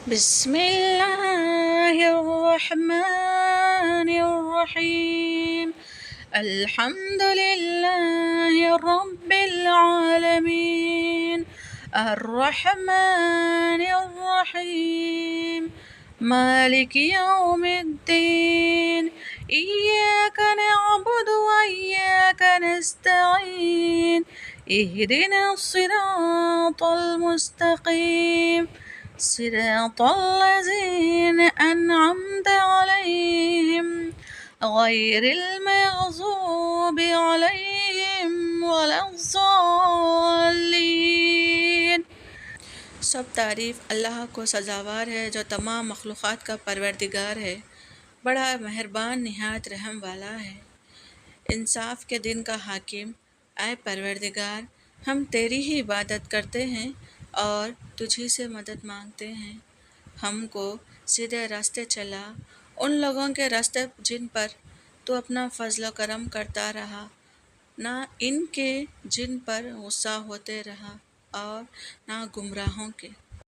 बिस्मिल्लाहिर्रहमानिर्रहीम। अल्हम्दुलिल्लाहि रब्बिल आलमीन। अर्रहमानिर्रहीम। मालिकि यौमिद्दीन। इय्याका नअबुदु व इय्याका नस्तईन। इहदिनस सिरातल मुस्तकीम। सिरातल्लज़ीना अन्अमता अलैहिम गैरिल मग़ज़ूबि अलैहिम वलज़्ज़ालिन। सब तारीफ़ अल्लाह को सज़ावार है जो तमाम मखलूक़ात का परवरदिगार है, बड़ा मेहरबान निहायत रहम वाला है। इंसाफ के दिन का हाकिम, ऐ परवरदिगार, हम तेरी ही इबादत करते हैं और तुझी से मदद मांगते हैं। हमको सीधे रास्ते चला, उन लोगों के रास्ते जिन पर तू अपना फजल करम करता रहा, ना इनके जिन पर गुस्सा होते रहा और ना गुमराहों के।